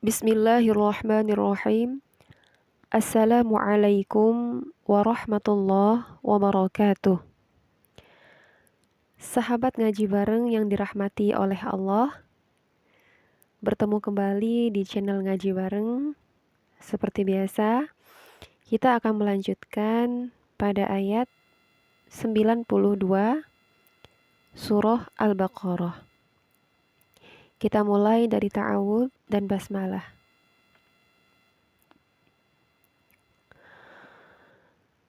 Bismillahirrahmanirrahim. Assalamualaikum warahmatullahi wabarakatuh. Sahabat ngaji bareng yang dirahmati oleh Allah, bertemu kembali di channel ngaji bareng. Seperti biasa, kita akan melanjutkan pada ayat 92 surah Al-Baqarah. Kita mulai dari ta'awudz dan basmalah.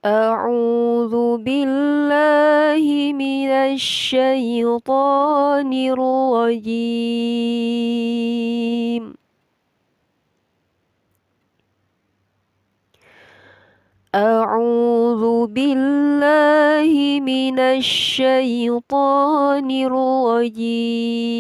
A'udzu billahi minasy syaithanir rajim. A'udzu billahi minasy syaithanir rajim.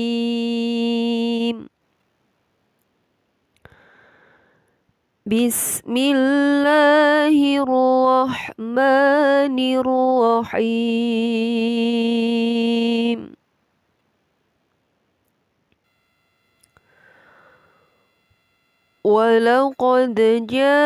Bismillahirrahmanirrahim. Walaqad ja'akum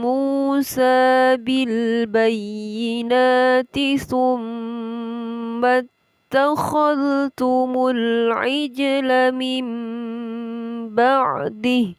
Musa bil bayyinati tsumma ittakhadhtumul ijla min ba'dih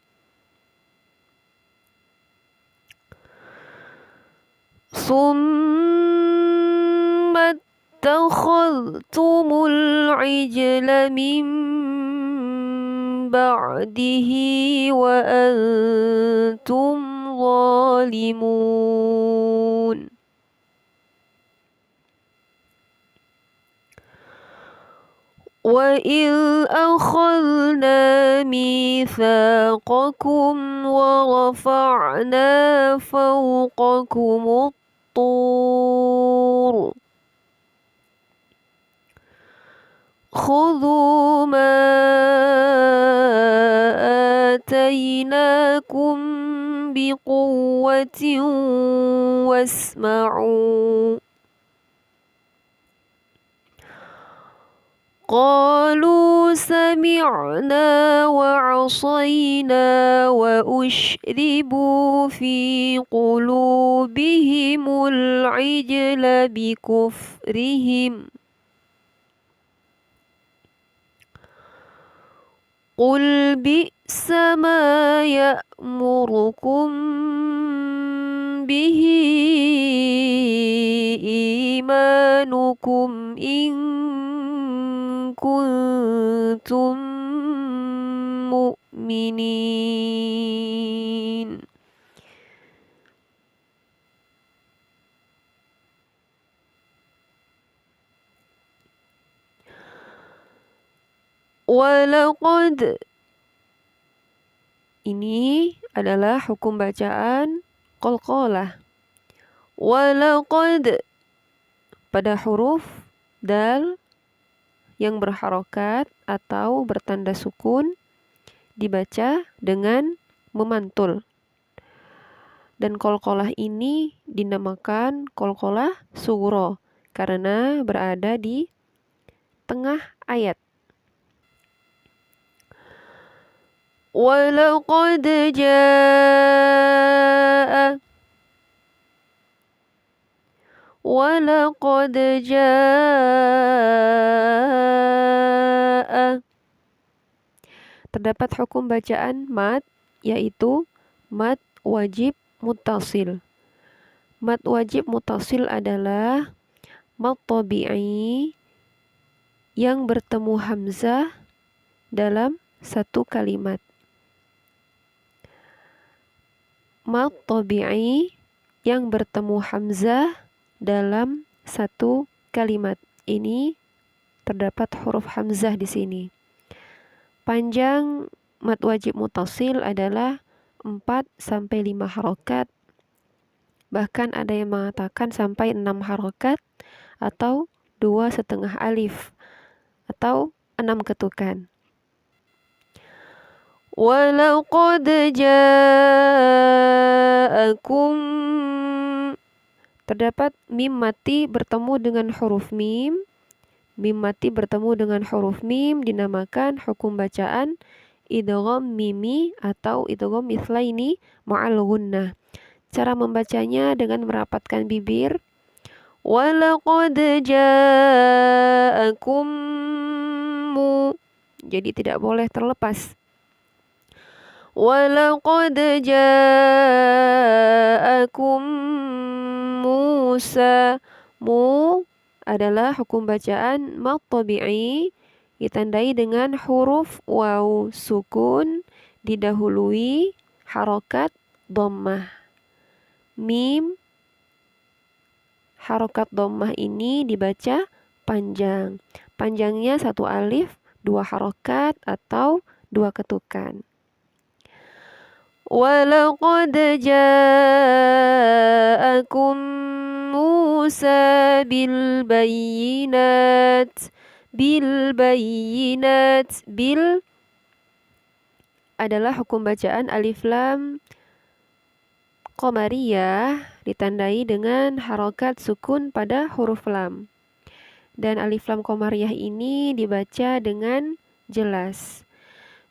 wa antum zalimun. وَإِذْ أَخَذْنَا مِيثَاقَكُمْ وَرَفَعْنَا فَوْقَكُمُ الطُّورَ خُذُوا مَا آتَيْنَاكُمْ بِقُوَّةٍ وَاسْمَعُوا قالوا سمعنا وعصينا وأشربوا في قلوبهم العجل بكفرهم قل بئس ما يأمركم به إيمانكم إن kuntum mu'minin. Walaqad, ini adalah hukum bacaan qalqalah. Walaqad pada huruf dal yang berharokat atau bertanda sukun dibaca dengan memantul. Dan qalqalah ini dinamakan qalqalah sughra karena berada di tengah ayat. Walaqad jaa'a Walaqad jaa'a. Terdapat hukum bacaan mad, yaitu mad wajib muttasil. Mad wajib muttasil adalah mad tabi'i yang bertemu hamzah dalam satu kalimat. Mad tabi'i yang bertemu hamzah dalam satu kalimat. Ini terdapat huruf hamzah di sini. Panjang mad wajib muttasil adalah 4-5 harokat. Bahkan ada yang mengatakan sampai 6 harokat atau 2,5 alif atau 6 ketukan. Walaqad ja'akum, terdapat mim mati bertemu dengan huruf mim Mim mati bertemu dengan huruf mim dinamakan hukum bacaan idgham mimi atau idgham mithlaini ma'al gunnah. Cara membacanya dengan merapatkan bibir. Walaqad ja'akum mu. Jadi tidak boleh terlepas. Walaqad ja'akum Musa. Mu adalah hukum bacaan mad tabi'i ditandai dengan huruf waw sukun didahului harokat dhammah. Mim harokat dhammah ini dibaca panjang. Panjangnya 1 alif, 2 harokat atau 2 ketukan. Walaqad ja'akum Musa bil bayyinat. Bil bayyinat. Bil adalah hukum bacaan alif lam qamariyah ditandai dengan harokat sukun pada huruf lam. Dan alif lam qamariyah ini dibaca dengan jelas.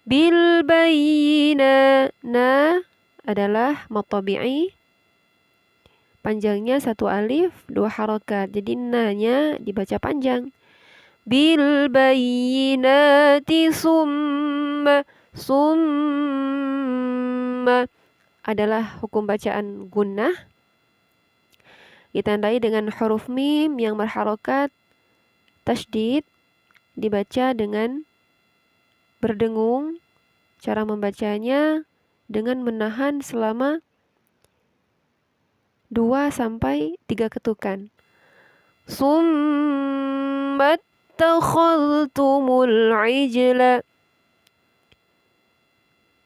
Bil bayyina. Na adalah mad tabi'i. Panjangnya 1 alif, 2 harokat. Jadi na-nya dibaca panjang. Bil bayyinati summa. Summa adalah hukum bacaan gunnah ditandai dengan huruf mim yang berharokat tasydid, dibaca dengan berdengung. Cara membacanya dengan menahan selama 2 sampai 3 ketukan. Summa takhadtumul ijla.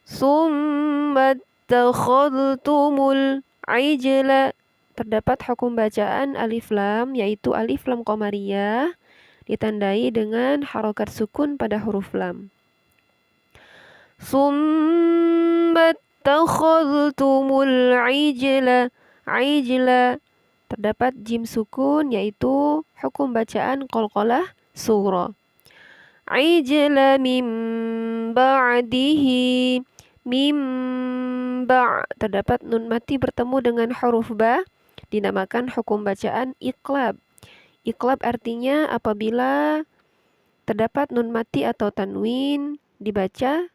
Summa takhadtumul ijla. Terdapat hukum bacaan alif lam yaitu alif lam qamariyah ditandai dengan harokat sukun pada huruf lam. Summa takhadtumul ijla. Ijla terdapat jim sukun yaitu hukum bacaan qalqalah sughra. Ijla mim ba'dihi. Mim ba' terdapat nun mati bertemu dengan huruf ba dinamakan hukum bacaan iqlab. Iqlab artinya apabila terdapat nun mati atau tanwin dibaca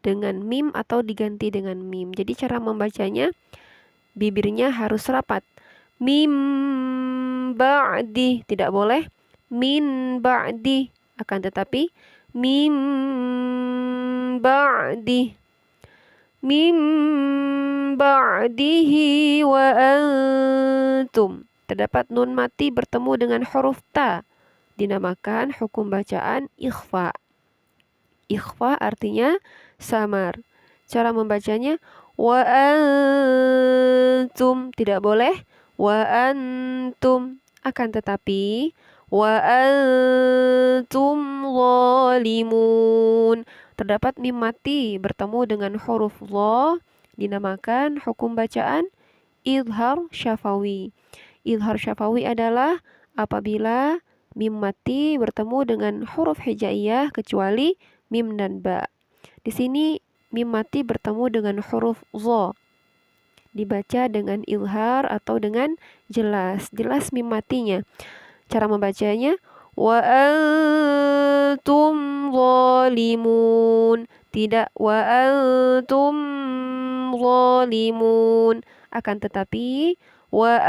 dengan mim atau diganti dengan mim. Jadi cara membacanya bibirnya harus rapat. Mim ba'di, tidak boleh min ba'di, akan tetapi mim ba'di. Mim ba'dihi wa antum. Terdapat nun mati bertemu dengan huruf ta dinamakan hukum bacaan ikhfa. Ikhfa artinya samar. Cara membacanya wa antum, tidak boleh wa antum, akan tetapi wa antum zalimun. Terdapat mim mati bertemu dengan huruf dha dinamakan hukum bacaan idhar syafawi. Idhar syafawi adalah apabila mim mati bertemu dengan huruf hijaiyah kecuali mim dan ba. Di sini mim mati bertemu dengan huruf dha. Dibaca dengan izhar atau dengan jelas. Jelas mim matinya. Cara membacanya wa antum zalimun. Tidak wa antum zalimun. Akan tetapi wa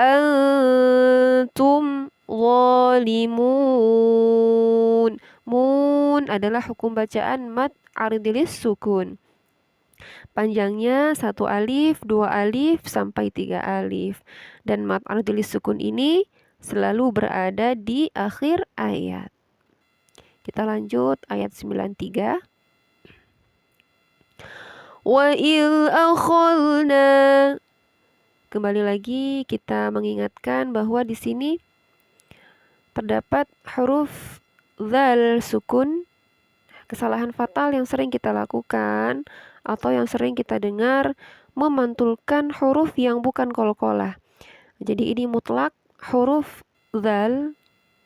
antum zalimun. Mun adalah hukum bacaan mad aridilis sukun. Panjangnya 1 alif, 2 alif, sampai 3 alif. Dan mad aridilis sukun ini selalu berada di akhir ayat. Kita lanjut ayat 93. Wa il akhadna. Kembali lagi kita mengingatkan bahwa di sini terdapat huruf dzal sukun. Kesalahan fatal yang sering kita lakukan atau yang sering kita dengar memantulkan huruf yang bukan qalqalah. Jadi ini mutlak huruf dzal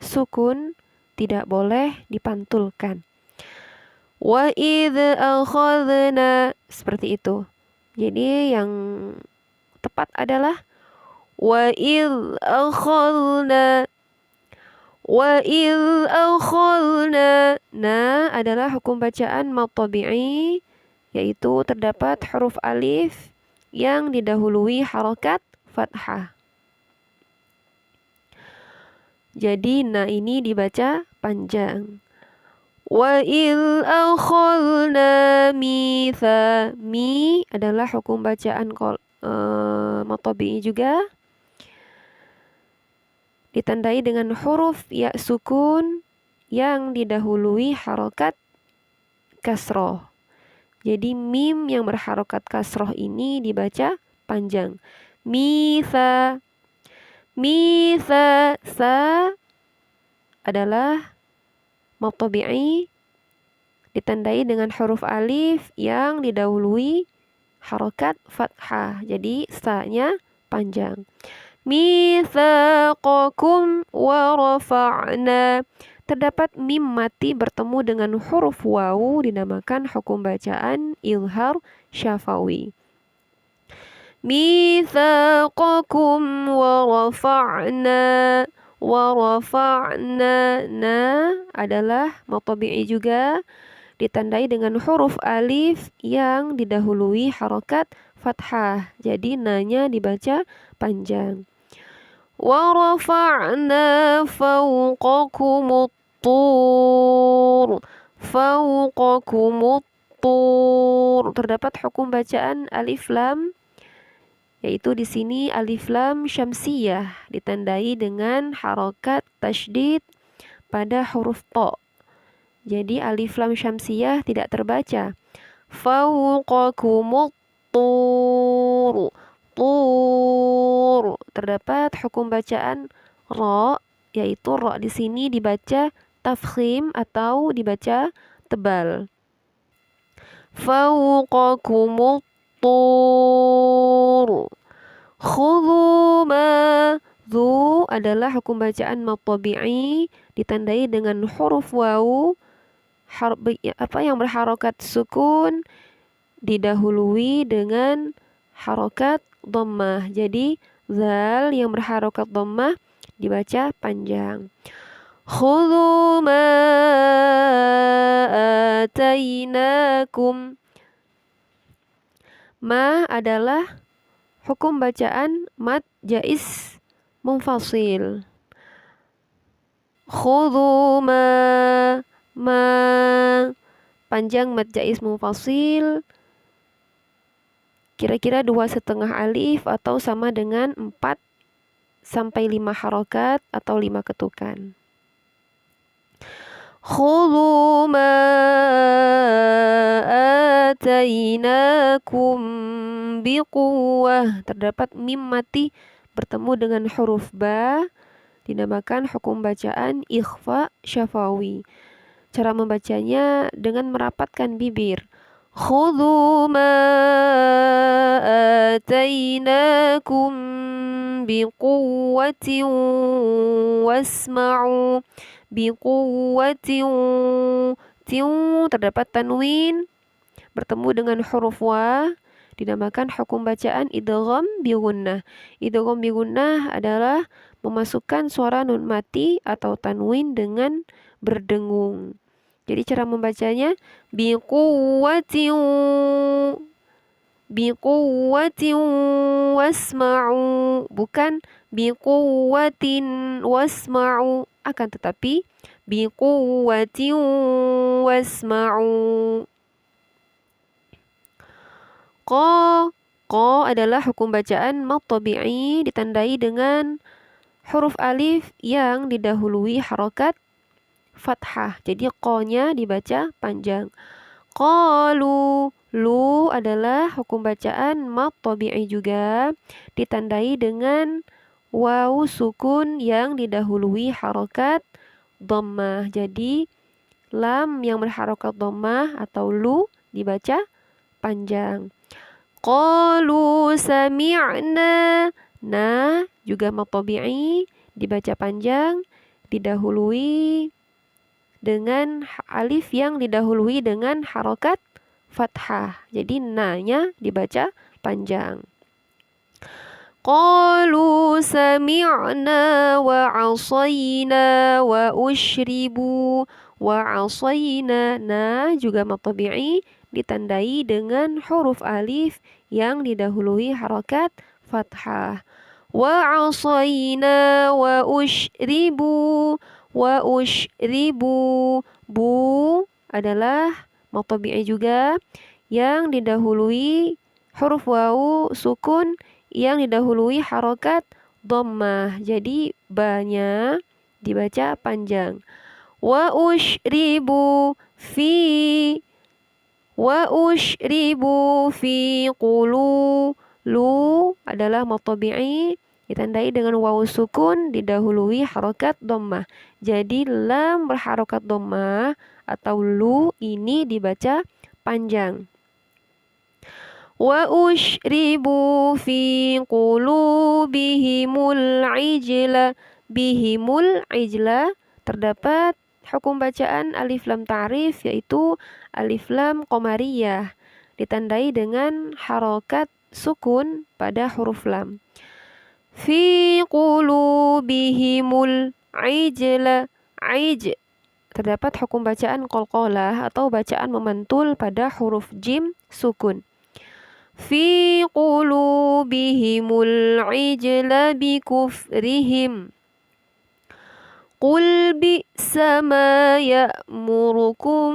sukun tidak boleh dipantulkan. Wa idh akhadna, seperti itu. Jadi yang tepat adalah wa idh akhadna. Wa idh akhadna. Nah, adalah hukum bacaan mad tabi'i, yaitu terdapat huruf alif yang didahului harokat fathah. Jadi na ini dibaca panjang. Wa il akhadna mitha. Mi adalah hukum bacaan mad tabi'i juga, ditandai dengan huruf ya sukun yang didahului harokat kasroh. Jadi mim yang berharokat kasroh ini dibaca panjang. Mitha. Mitha. Sa adalah mad tabi'i, ditandai dengan huruf alif yang didahului harokat fathah. Jadi sa-nya panjang. Mitsaqakum wa rafa'na. Terdapat mim mati bertemu dengan huruf wawu, dinamakan hukum bacaan izhar syafawi. Mitsaqakum wa rafa'na. Wa rafa'na. Na adalah mad tabi'i juga, ditandai dengan huruf alif yang didahului harokat fathah. Jadi na-nya dibaca panjang. Wa rafa'na fawqakumut tur. Fawqakumut tur. Terdapat hukum bacaan alif lam, yaitu di sini alif lam syamsiyah, ditandai dengan harokat tasydid pada huruf ta. Jadi alif lam syamsiyah tidak terbaca. Fawqakumut tur. Tur. Terdapat hukum bacaan ra, yaitu ra di sini dibaca tafkhim atau dibaca tebal. Fawqakumut tur. Khudhu ma. Dhu adalah hukum bacaan mad tabi'i, ditandai dengan huruf wawu yang berharokat sukun, didahului dengan harokat dhammah. Jadi zal yang berharokat dhammah dibaca panjang. Khudhu ma atainakum. Ma adalah hukum bacaan mad jaiz munfasil. Khudhu ma. Ma panjang mad jaiz munfasil, kira-kira 2,5 alif atau sama dengan 4 sampai 5 harokat atau 5 ketukan. Khudhu ma atainakum biquwwah. Terdapat mim mati bertemu dengan huruf ba, dinamakan hukum bacaan ikhfa syafawi. Cara membacanya dengan merapatkan bibir. Khudhu ma atainakum biquwwatin wasma'u. Biquwwatin. Terdapat tanwin bertemu dengan huruf wa, dinamakan hukum bacaan idgham bi gunnah. Idgham bi gunnah adalah memasukkan suara nun mati atau tanwin dengan berdengung. Jadi cara membacanya biquwwatin. Biquwwatin wasma'u, bukan biquwwatin wasma'u, akan tetapi biquwwatin wasma'u. Qa adalah hukum bacaan mad tabi'i, ditandai dengan huruf alif yang didahului harokat fathah. Jadi qa-nya dibaca panjang. Qalu. Lu adalah hukum bacaan mad tabi'i juga, ditandai dengan wawu sukun yang didahului harokat dhammah. Jadi lam yang berharokat dhammah atau lu dibaca panjang. Qalu sami'na. Na juga mad tabi'i, dibaca panjang, didahului dengan alif yang didahului dengan harokat fathah. Jadi na-nya dibaca panjang. Qalu sami'na wa 'asayna wa usyribu wa 'asayna. Na juga mad tabi'i ditandai dengan huruf alif yang didahului harokat fathah. Wa 'asayna wa usyribu wa usyribu. Bu adalah mad tabi'i juga yang didahului huruf wawu sukun yang didahului harokat dhammah. Jadi ba-nya dibaca panjang. Wa usyribu fi qulu. Lu adalah mad tabi'i ditandai dengan wawu sukun didahului harokat dhammah. Jadi lam berharokat dhammah atau lu ini dibaca panjang. Wa usyribu fi qulubihimul ijla. Bihimul ijla terdapat hukum bacaan alif lam ta'rif, yaitu alif lam qamariyah ditandai dengan harokat sukun pada huruf lam. Fi qulubihimul ijla. Ij terdapat hukum bacaan qalqalah atau bacaan memantul pada huruf jim sukun. Fi qulubihimul ijla bikufrihim. Qul bi'sa ma ya'murukum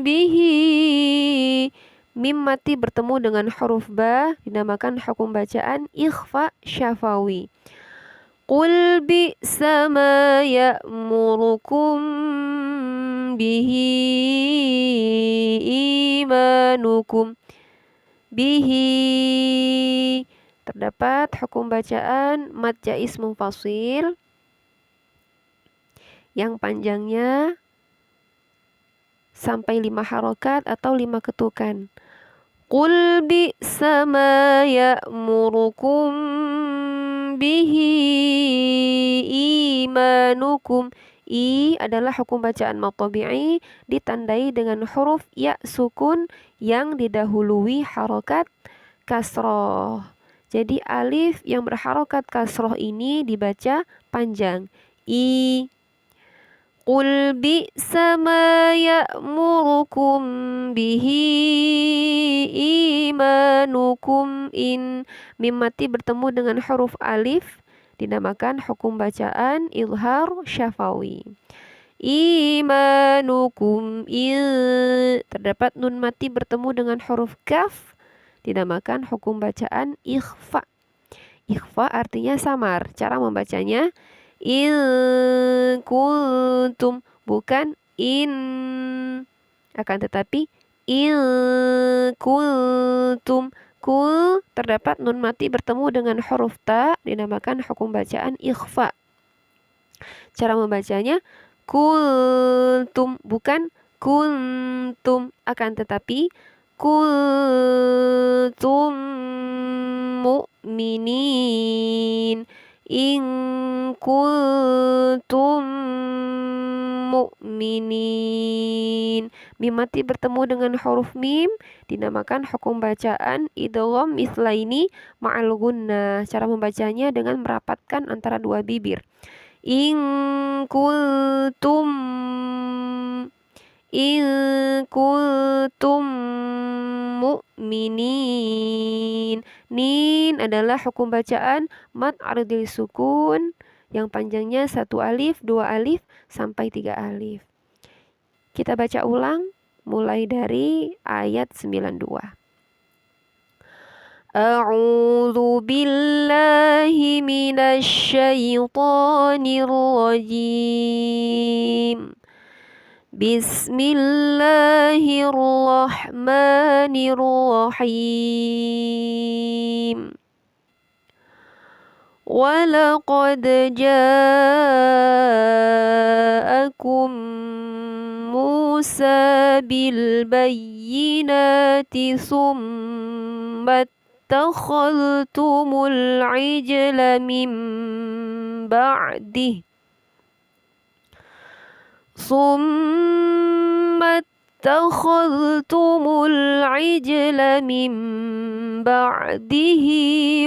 bihi. Mim mati bertemu dengan huruf ba dinamakan hukum bacaan ikhfa syafawi. Qul bi'sa ma ya'murukum bihi imanukum. Bihi terdapat hukum bacaan mad jaiz munfasil yang panjangnya sampai 5 harokat atau 5 ketukan. Qul bi'sa ma ya'murukum bihi imanukum. I adalah hukum bacaan mad tabi'i ditandai dengan huruf ya sukun yang didahului harokat kasroh. Jadi alif yang berharokat kasroh ini dibaca panjang. I. Qul bi'sa ma ya'murukum bihi imanukum in. Mim mati bertemu dengan huruf alif dinamakan hukum bacaan izhar syafawi. Imanukum il. Terdapat nun mati bertemu dengan huruf kaf dinamakan hukum bacaan ikhfa. Ikhfa artinya samar. Cara membacanya in kuntum, bukan in, akan tetapi in kuntum. Kul terdapat nun mati bertemu dengan huruf ta dinamakan hukum bacaan ikhfa. Cara membacanya kuntum, bukan kuntum, akan tetapi kuntum mu'minin. In kuntum mu'minin. Mim mati bertemu dengan huruf mim dinamakan hukum bacaan idgham mithlaini ma'al gunnah. Cara membacanya dengan merapatkan antara dua bibir. In kuntum mu'minin. Nin adalah hukum bacaan mad ardil sukun yang panjangnya 1 alif, 2 alif, sampai 3 alif. Kita baca ulang mulai dari ayat 92. A'udzu billahi minasy syaithanir rajim. Bismillahirrahmanirrahim. Walaqad ja'akum Musa bil bayyinati tsumma ittakhadhtumul ijla min ba'dih ثم اتخذتم العجل من بعده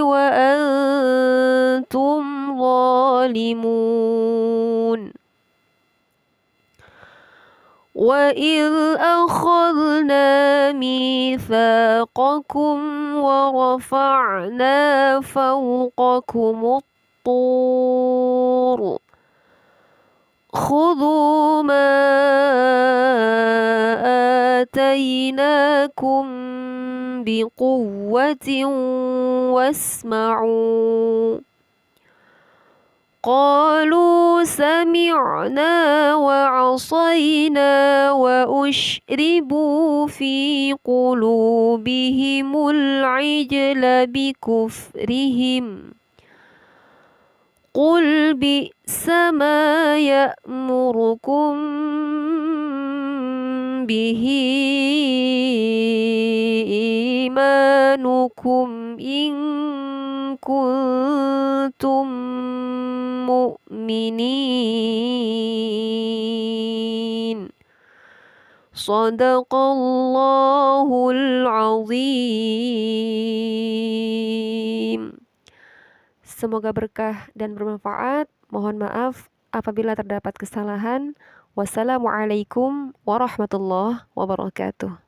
وأنتم ظالمون وإذ أخذنا ميثاقكم ورفعنا فوقكم الطور خذوا ما آتيناكم بقوة واسمعوا قالوا سمعنا وعصينا وأشربوا في قلوبهم العجل بكفرهم قل بئس ما يأمركم به إيمانكم إن كنتم مؤمنين صدق الله العظيم. Semoga berkah dan bermanfaat. Mohon maaf apabila terdapat kesalahan. Wassalamualaikum warahmatullahi wabarakatuh.